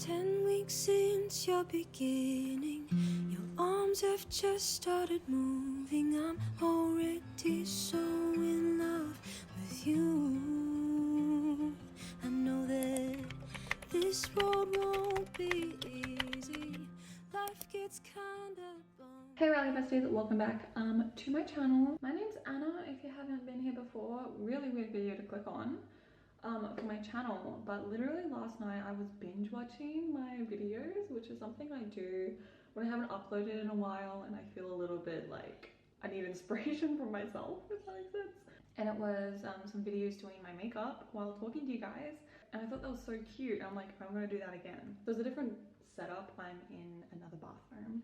10 weeks since your beginning, your arms have just started moving. I'm already so in love with you. I know that this road won't be easy. Life gets kinda bummed. Hey Rally Besties, welcome back to my channel. My name's Anna. If you haven't been here before, really weird video to click on for my channel, but literally last night I was binge watching my videos, which is something I do when I haven't uploaded in a while and I feel a little bit like I need inspiration from myself, if that makes sense. And it was some videos doing my makeup while talking to you guys, and I thought that was so cute. I'm like, I'm gonna do that again. There's a different setup. I'm in another bathroom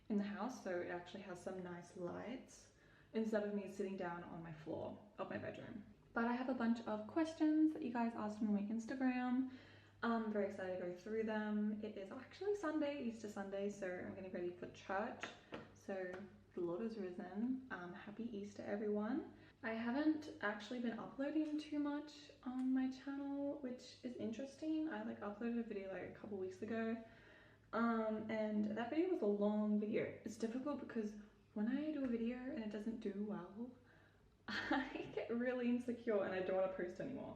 in the house, so it actually has some nice lights instead of me sitting down on my floor of my bedroom. But I have a bunch of questions that you guys asked me on my Instagram. I'm very excited to go through them. It is actually Sunday, Easter Sunday, so I'm getting ready for church. So the Lord has risen. Happy Easter, everyone. I haven't actually been uploading too much on my channel, which is interesting. I uploaded a video like a couple weeks ago. And that video was a long video. It's difficult because when I do a video and it doesn't do well, I get really insecure and I don't want to post anymore,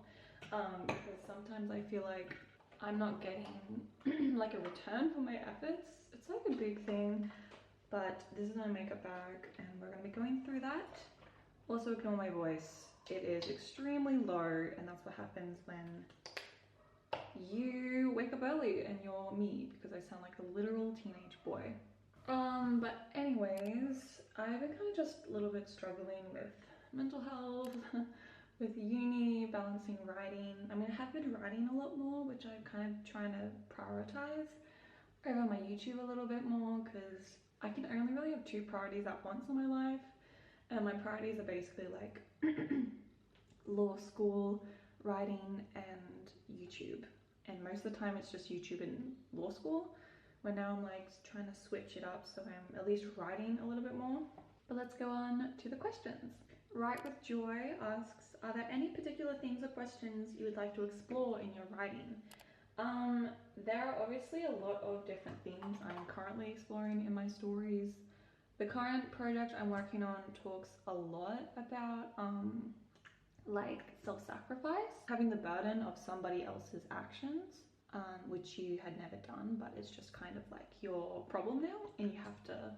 because sometimes I feel like I'm not getting like a return for my efforts. It's like a big thing, but this is my makeup bag and we're going to be going through that. Also ignore my voice. It is extremely low, and that's what happens when you wake up early and you're me, because I sound like a literal teenage boy. But anyways, I've been kind of just a little bit struggling with mental health, with uni, balancing writing. I mean, I have been writing a lot more, which I'm kind of trying to prioritize over my YouTube a little bit more, because I can only really have two priorities at once in my life, and my priorities are basically like law school, writing, and YouTube. And most of the time it's just YouTube and law school, where now I'm like trying to switch it up so I'm at least writing a little bit more. But let's go on to the questions. Write with Joy asks, are there any particular themes or questions you would like to explore in your writing? There are obviously a lot of different themes I'm currently exploring in my stories. The current project I'm working on talks a lot about like self-sacrifice, having the burden of somebody else's actions, which you had never done, but it's just kind of like your problem now and you have to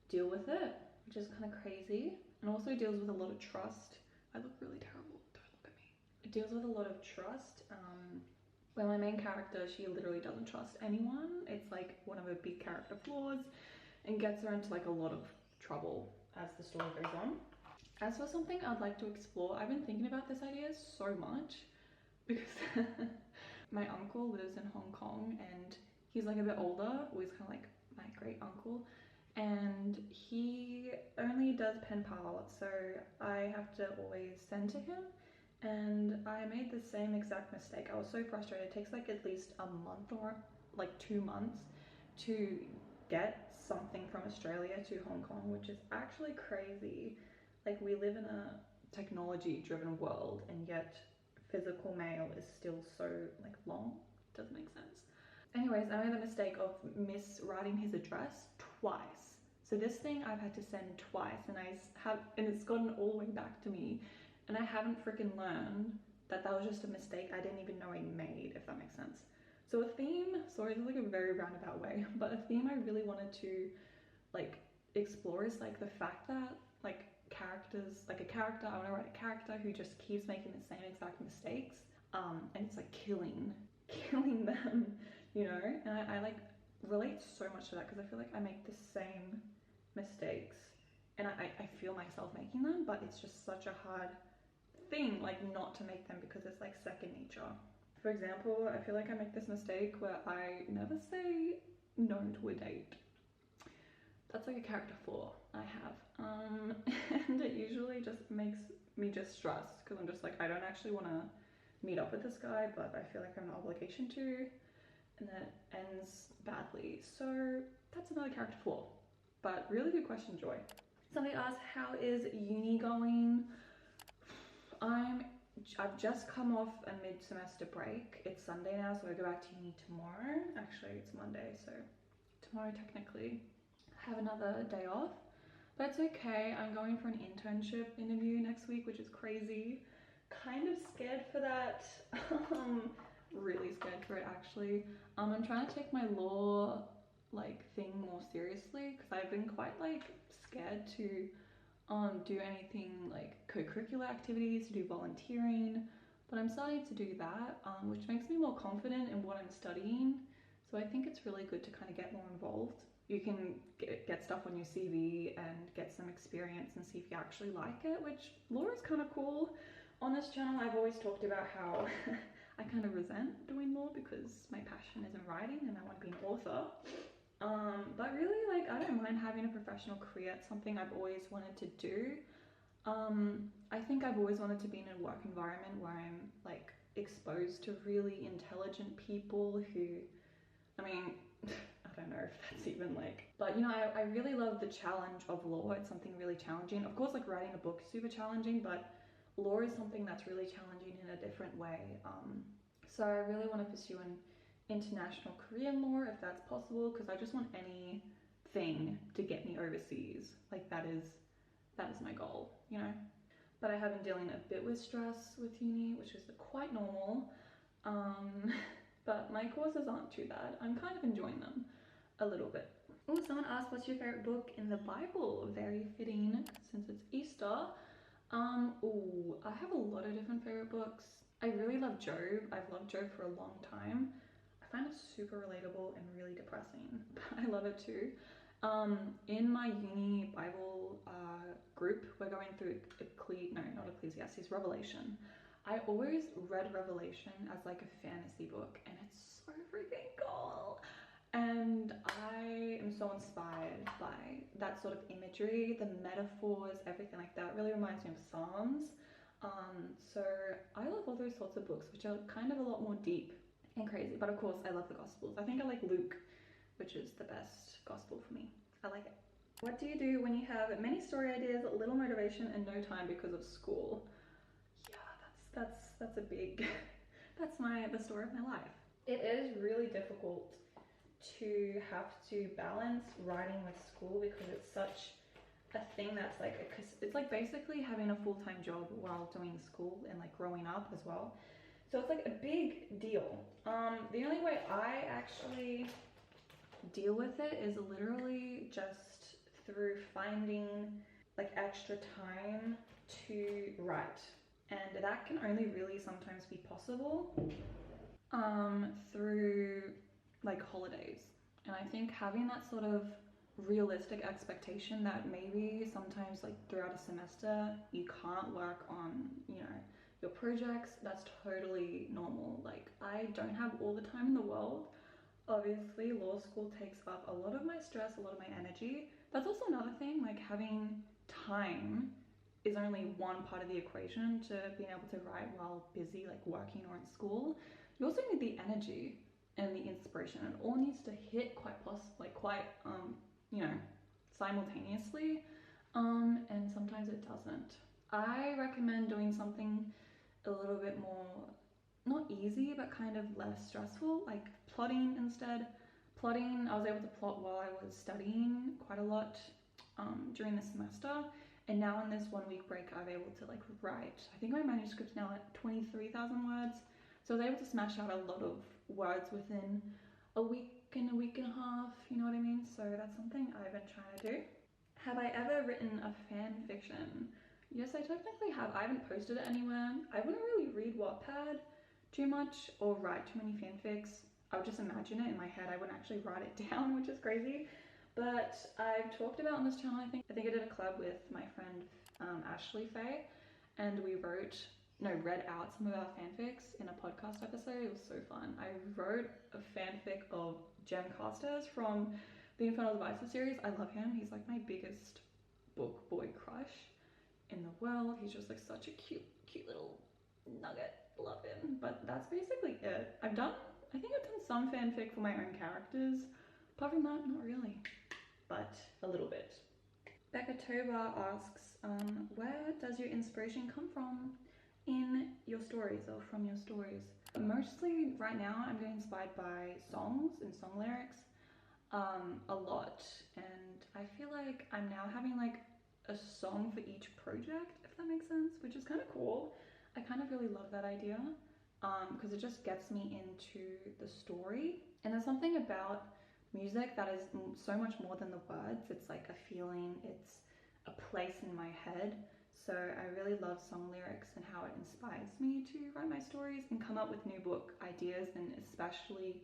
deal with it, which is kind of crazy. And also deals with a lot of trust. I look really terrible, don't look at me. It deals with a lot of trust, where my main character, she literally doesn't trust anyone. It's like one of her big character flaws and gets her into like a lot of trouble as the story goes on. As for something I'd like to explore, I've been thinking about this idea so much because my uncle lives in Hong Kong and he's like a bit older, or he's kind of like my great uncle, and he only does pen pal, so I have to always send to him. And I made the same exact mistake. I was so frustrated. It takes like at least a month or like 2 months to get something from Australia to Hong Kong, which is actually crazy. Like, we live in a technology driven world and yet physical mail is still so like long. Doesn't make sense. Anyways, I made the mistake of miswriting his address twice. So this thing I've had to send twice, and it's gotten all the way back to me, and I haven't freaking learned that that was just a mistake I didn't even know I made, if that makes sense. So a theme, sorry, this is like a very roundabout way, but a theme I really wanted to like explore is like the fact that like characters, like a character, I want to write a character who just keeps making the same exact mistakes, and it's like killing them, you know. And I like relate so much to that because I feel like I make the same mistakes and I feel myself making them, but it's just such a hard thing like not to make them because it's like second nature. For example, I feel like I make this mistake where I never say no to a date. That's like a character flaw I have, and it usually just makes me just stressed because I'm just like, I don't actually want to meet up with this guy, but I feel like I have an obligation to, and that ends badly. So that's another character flaw, but really good question, Joy. Somebody asked, how is uni going? I'm I've just come off a mid-semester break. It's Sunday now, so I go back to uni tomorrow. Actually, it's Monday, so tomorrow technically I have another day off. But it's okay. I'm going for an internship interview next week, which is crazy. Kind of scared for that. Really scared for it actually. I'm trying to take my law thing more seriously because I've been quite scared to do anything like co-curricular activities, to do volunteering, but I'm starting to do that, which makes me more confident in what I'm studying. So I think it's really good to kind of get more involved. You can get stuff on your CV and get some experience and see if you actually like it, which law is kind of cool. On this channel, I've always talked about how I kind of resent doing law because my passion is in writing and I want to be an author. But really, I don't mind having a professional career. It's something I've always wanted to do. I think I've always wanted to be in a work environment where I'm exposed to really intelligent people who, I mean, I don't know if that's even but I really love the challenge of law. It's something really challenging. Of course, writing a book is super challenging, but law is something that's really challenging in a different way. So I really want to pursue an international career in law if that's possible, because I just want anything to get me overseas. That is my goal, But I have been dealing a bit with stress with uni, which is quite normal. But my courses aren't too bad. I'm kind of enjoying them a little bit. Oh, someone asked, what's your favorite book in the Bible? Very fitting since it's Easter. Oh, I have a lot of different favorite books. I really love Job. I've loved Job for a long time. I find it super relatable and really depressing, but I love it too. In my uni Bible group, we're going through Revelation. I always read Revelation as a fantasy book, and it's so freaking cool. And I am so inspired by that sort of imagery, the metaphors, everything like that. It really reminds me of Psalms. So I love all those sorts of books, which are kind of a lot more deep and crazy. But of course, I love the Gospels. I think I like Luke, which is the best Gospel for me. I like it. What do you do when you have many story ideas, little motivation, and no time because of school? Yeah, that's a big, that's the story of my life. It is really difficult to have to balance writing with school because it's such a thing that's it's basically having a full-time job while doing school and growing up as well. So it's a big deal. The only way I actually deal with it is literally just through finding extra time to write, and that can only really sometimes be possible through holidays. And I think having that sort of realistic expectation that maybe sometimes throughout a semester you can't work on your projects, that's totally normal. I don't have all the time in the world. Obviously law school takes up a lot of my stress, a lot of my energy. That's also another thing, having time is only one part of the equation to being able to write while busy working or in school. You also need the energy and the inspiration. It all needs to hit quite simultaneously, and sometimes it doesn't. I recommend doing something a little bit more, not easy, but kind of less stressful, plotting instead. Plotting, I was able to plot while I was studying quite a lot during the semester, and now in this 1 week break I'm able to write. I think my manuscript's now at 23,000 words, so I was able to smash out a lot of words within a week and a half, you know what I mean? So that's something I've been trying to do. Have I ever written a fan fiction? Yes, I technically have. I haven't posted it anywhere. I wouldn't really read Wattpad too much or write too many fanfics. I would just imagine it in my head. I wouldn't actually write it down, which is crazy. But I've talked about on this channel, I think I did a collab with my friend Ashley Faye, and we read out some of our fanfics in a podcast episode. It was so fun. I wrote a fanfic of Jem Carstairs from the Infernal Devices series. I love him. He's my biggest book boy crush in the world. He's just such a cute little nugget. Love him. But that's basically it. I think I've done some fanfic for my own characters. Apart from that, not really, but a little bit. Becca Toba asks, where does your inspiration come from? in your stories or from your stories. Mostly right now I'm getting inspired by songs and song lyrics a lot, and I feel like I'm now having like a song for each project, if that makes sense, which is kind of cool. I kind of really love that idea because it just gets me into the story. And there's something about music that is so much more than the words. It's like a feeling, it's a place in my head. So I really love song lyrics and how it inspires me to write my stories and come up with new book ideas, and especially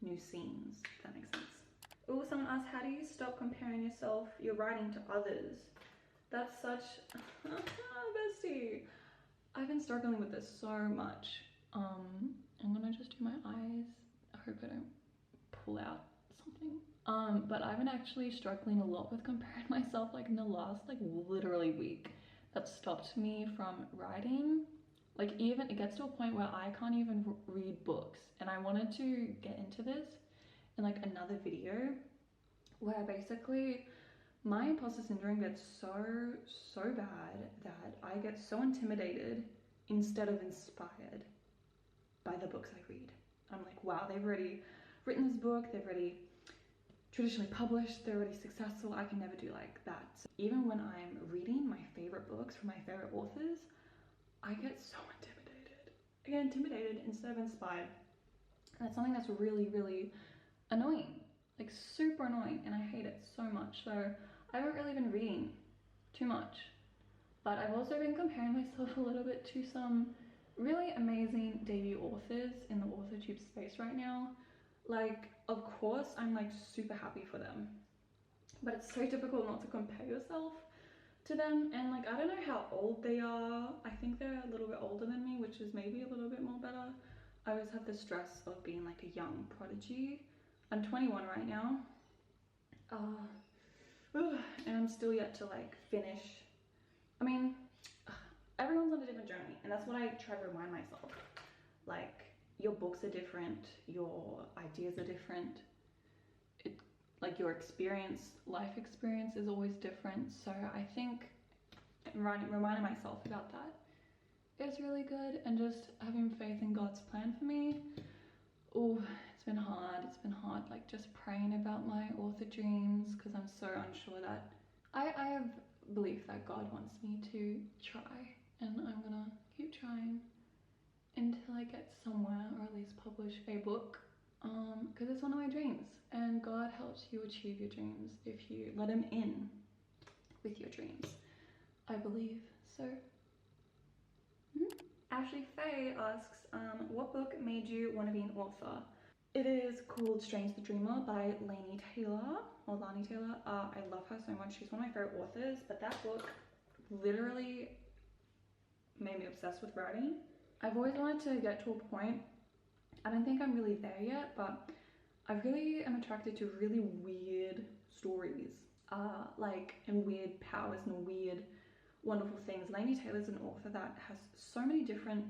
new scenes, if that makes sense. Oh, someone asked, how do you stop comparing your writing to others? That's such bestie. I've been struggling with this so much. I'm gonna just do my eyes. I hope I don't pull out something. But I've been actually struggling a lot with comparing myself like in the last like literally week. That stopped me from writing. Like even it gets to a point where I can't even read books, and I wanted to get into this in like another video where basically my imposter syndrome gets so bad that I get so intimidated instead of inspired by the books I read. I'm like, wow, they've already written this book, they've already traditionally published, they're already successful, I can never do like that. So even when I'm reading my favorite books from my favorite authors, I get so intimidated. I get intimidated instead of inspired. And that's something that's really annoying, like super annoying, and I hate it so much. So I haven't really been reading too much, but I've also been comparing myself a little bit to some really amazing debut authors in the authortube space right now. Like, of course, I'm like super happy for them, but it's so difficult not to compare yourself to them. And like, I don't know how old they are. I think they're a little bit older than me, which is maybe a little bit more better. I always have the stress of being like a young prodigy. I'm 21 right now. And I'm still yet to like finish. I mean, everyone's on a different journey, and that's what I try to remind myself. Like, your books are different, your ideas are different. Like your experience, life experience is always different. So I think reminding myself about that is really good, and just having faith in God's plan for me. Oh, it's been hard, like just praying about my author dreams, because I'm so unsure that I have belief that God wants me to try, and I'm gonna keep trying until I get somewhere, or at least publish a book, because it's one of my dreams, and God helps you achieve your dreams if you let him in with your dreams, I believe. So Ashley Faye asks, what book made you want to be an author? It is called Strange the Dreamer by Lani Taylor. I love her so much. She's one of my favorite authors, but that book literally made me obsessed with writing. I've always wanted to get to a point, I don't think I'm really there yet, but I really am attracted to really weird stories, and weird powers and weird wonderful things. Lani Taylor's an author that has so many different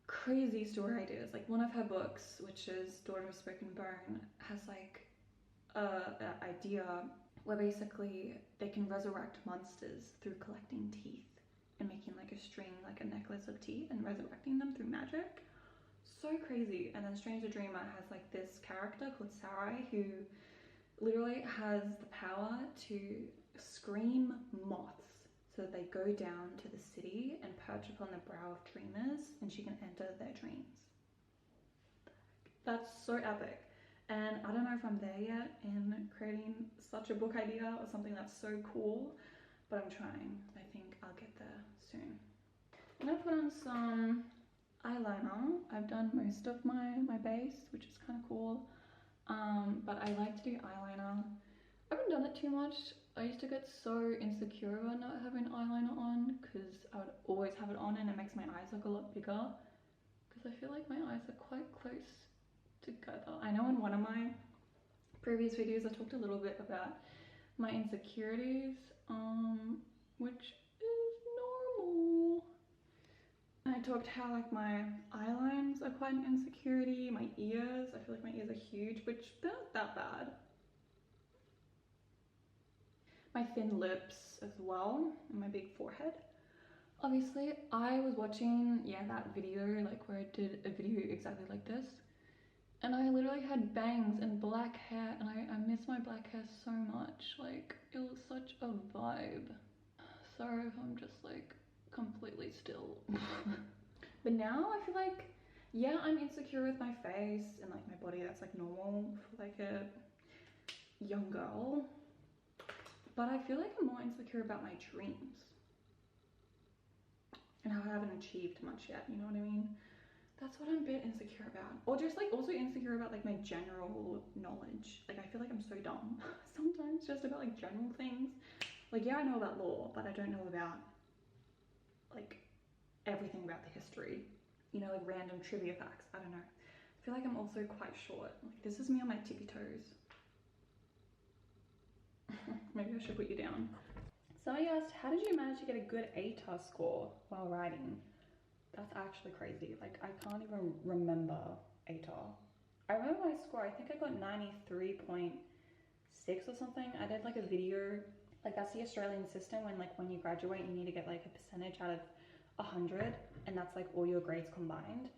crazy story ideas. Like one of her books, which is Daughter of Spoken Bone, has like a idea where basically they can resurrect monsters through collecting teeth and making like a string, like a necklace of teeth, and resurrecting them through magic. So crazy. And then Strange the Dreamer has like this character called Sarai who literally has the power to scream moths so that they go down to the city and perch upon the brow of dreamers, and she can enter their dreams. That's so epic. And I don't know if I'm there yet in creating such a book idea or something that's so cool, but I'm trying. I think I'll get there soon. I'm gonna put on some eyeliner. I've done most of my base, which is kind of cool. But I like to do eyeliner. I haven't done it too much. I used to get so insecure about not having eyeliner on, because I would always have it on and it makes my eyes look a lot bigger, because I feel like my eyes are quite close together. I know in one of my previous videos I talked a little bit about my insecurities, which is normal. And I talked how like my eye lines are quite an insecurity, my ears, I feel like my ears are huge, which they're not that bad. My thin lips as well, and my big forehead. Obviously, I was watching, yeah, that video, like where I did a video exactly like this. And I literally had bangs and black hair, and I miss my black hair so much. Like, it was such a vibe. So I'm just like completely still. But now I feel like, yeah, I'm insecure with my face and like my body. That's like normal for like a young girl. But I feel like I'm more insecure about my dreams and how I haven't achieved much yet, you know what I mean? That's what I'm a bit insecure about. Or just like also insecure about like my general knowledge. Like I feel like I'm so dumb sometimes just about like general things. Like yeah, I know about law, but I don't know about like everything about the history. You know, like random trivia facts. I don't know. I feel like I'm also quite short. Like this is me on my tippy toes. Maybe I should put you down. Somebody asked, how did you manage to get a good ATAR score while writing? That's actually crazy. Like I can't even remember ATAR. I remember my score, I think I got 93.6 or something. I did like a video, like that's the Australian system when you graduate you need to get like a percentage out of 100 and that's like all your grades combined.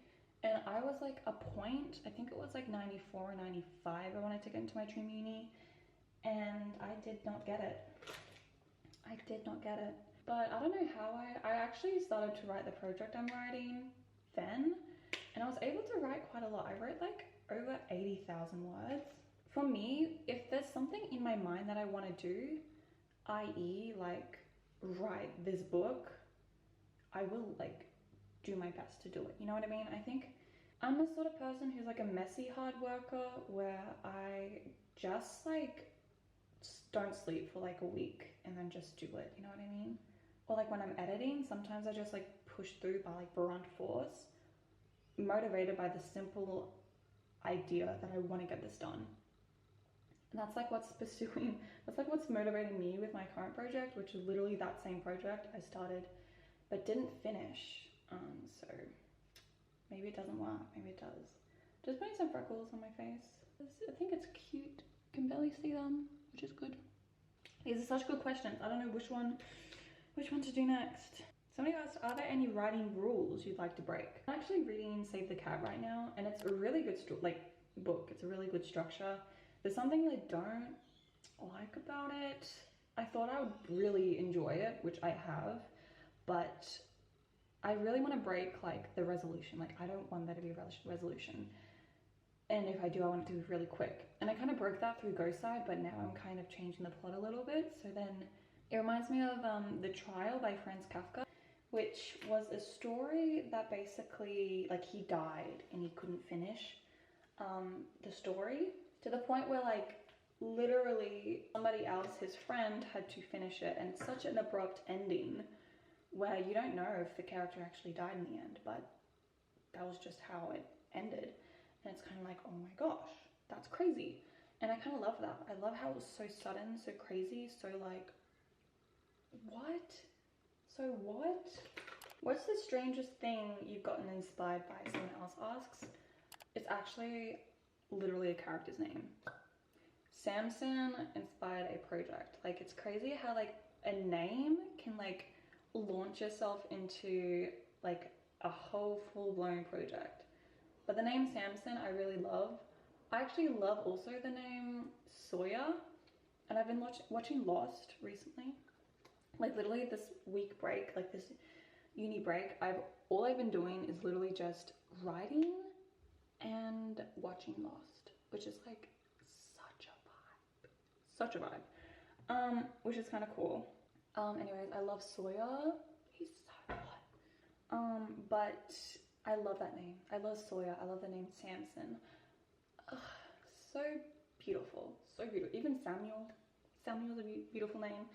And I was like a point, I think it was like 94 or 95 I wanted to get into my dream uni and I did not get it. I did not get it. But I don't know how I actually started to write the project I'm writing then, and I was able to write quite a lot. I wrote like over 80,000 words. For me, if there's something in my mind that I want to do, i.e. like write this book, I will like do my best to do it. You know what I mean? I think I'm the sort of person who's like a messy hard worker where I just like don't sleep for like a week and then just do it, you know what I mean? Or like when I'm editing, sometimes I just like push through by like blunt force, motivated by the simple idea that I want to get this done. And that's like what's motivating me with my current project, which is literally that same project I started but didn't finish. So maybe it doesn't work, maybe it does. Just putting some freckles on my face. I think it's cute. You can barely see them, which is good. These are such good questions. I don't know which one to do next. Somebody asked, are there any writing rules you'd like to break? I'm actually reading Save the Cat right now, and it's a really good book. It's a really good structure. There's something I don't like about it. I thought I would really enjoy it, which I have, but I really want to break like the resolution. Like I don't want there to be a resolution. And if I do, I want it to be really quick. And I kind of broke that through ghostcide, but now I'm kind of changing the plot a little bit. So then it reminds me of The Trial by Franz Kafka, which was a story that basically like he died and he couldn't finish the story to the point where like literally somebody else, his friend, had to finish it. And it's such an abrupt ending where you don't know if the character actually died in the end, but that was just how it ended. And it's kind of like, oh my gosh, that's crazy. And I kind of love that. I love how it was so sudden, so crazy, so like, what? So what? What's the strangest thing you've gotten inspired by? Someone else asks. It's actually literally a character's name. Samson inspired a project. Like, it's crazy how like a name can like launch yourself into like a whole full-blown project. But the name Samson I really love. I actually love also the name Sawyer, and I've been watching Lost recently. Like literally this week break, like this uni break, all I've been doing is literally just writing and watching Lost, which is like such a vibe, which is kind of cool. Anyways, I love Sawyer. He's so hot. But I love that name. I love Sawyer. I love the name Samson. Ugh, so beautiful. So beautiful. Even Samuel. Samuel's a beautiful name.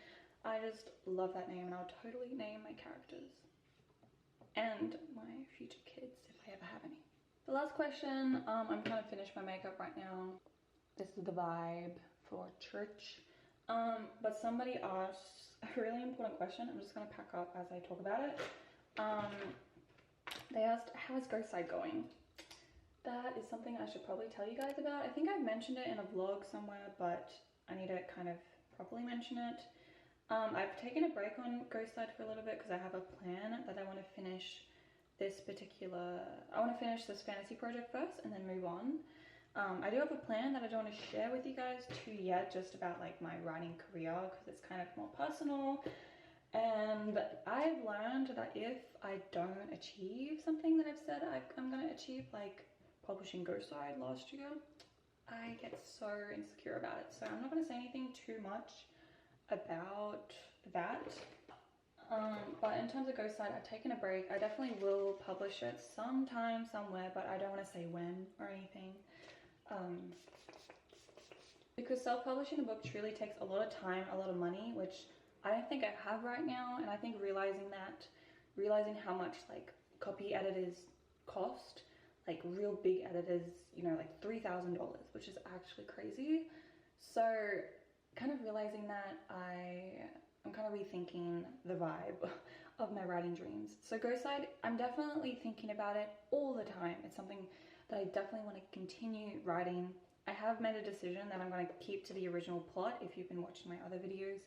I just love that name, and I'll totally name my characters. And my future kids, if I ever have any. The last question, I'm trying to finish my makeup right now. This is the vibe for church. But somebody asked a really important question. I'm just gonna pack up as I talk about it. They asked, how is ghostcide going? That is something I should probably tell you guys about. I think I've mentioned it in a vlog somewhere, but I need to kind of properly mention it. I've taken a break on ghostcide for a little bit because I have a plan that I want to finish this fantasy project first and then move on. I do have a plan that I don't want to share with you guys too yet, just about like my writing career, because it's kind of more personal. And I've learned that if I don't achieve something that I've said I'm going to achieve, like publishing ghostcide last year, I get so insecure about it. So I'm not going to say anything too much about that. But in terms of ghostcide, I've taken a break. I definitely will publish it sometime, somewhere, but I don't want to say when or anything. Because self-publishing a book truly takes a lot of time, a lot of money, which I don't think I have right now. And I think realizing how much like copy editors cost, like real big editors, you know, like $3,000, which is actually crazy. So kind of realizing that I'm kind of rethinking the vibe of my writing dreams. So ghostcide, I'm definitely thinking about it all the time. It's something that I definitely want to continue writing. I have made a decision that I'm going to keep to the original plot. If you've been watching my other videos,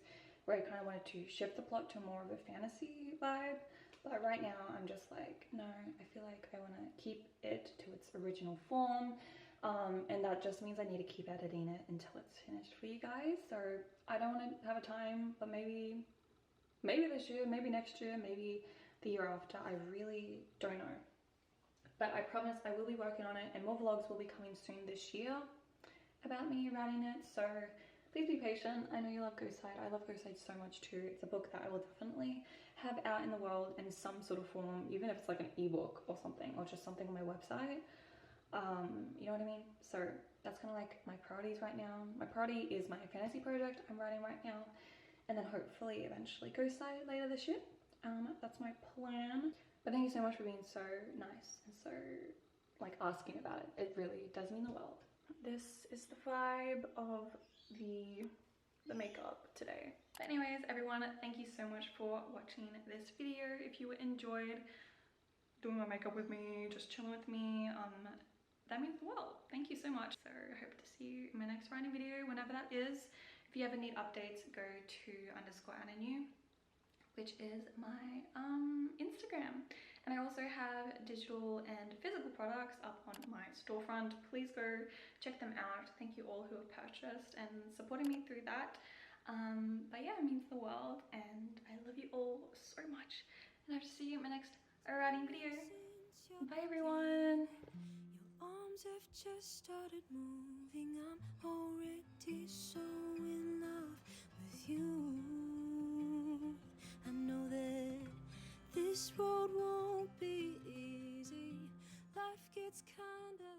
where I kind of wanted to shift the plot to more of a fantasy vibe. But right now I'm just like, no, I feel like I want to keep it to its original form. And that just means I need to keep editing it until it's finished for you guys. So I don't want to have a time, but maybe this year, maybe next year, maybe the year after. I really don't know. But I promise I will be working on it, and more vlogs will be coming soon this year about me writing it. So please be patient. I know you love ghostcide. I love ghostcide so much too. It's a book that I will definitely have out in the world in some sort of form, even if it's like an ebook or something, or just something on my website. You know what I mean? So that's kind of like my priorities right now. My priority is my fantasy project I'm writing right now, and then hopefully eventually ghostcide later this year. That's my plan. But thank you so much for being so nice and so like asking about it. It really does mean the world. This is the vibe of the makeup today. But anyways, everyone, thank you so much for watching this video. If you enjoyed doing my makeup with me, just chilling with me, that means the world. Thank you so much. So I hope to see you in my next writing video, whenever that is. If you ever need updates, go to _AnnaNew, which is my Instagram. And I also have digital and physical products up on my storefront. Please go check them out. Thank you all who have purchased and supporting me through that. But yeah, it means the world, and I love you all so much. And I hope to see you in my next writing video. Bye everyone. Arms have just started moving. I'm already so in love with you. I know that this road won't be easy. Life gets kinda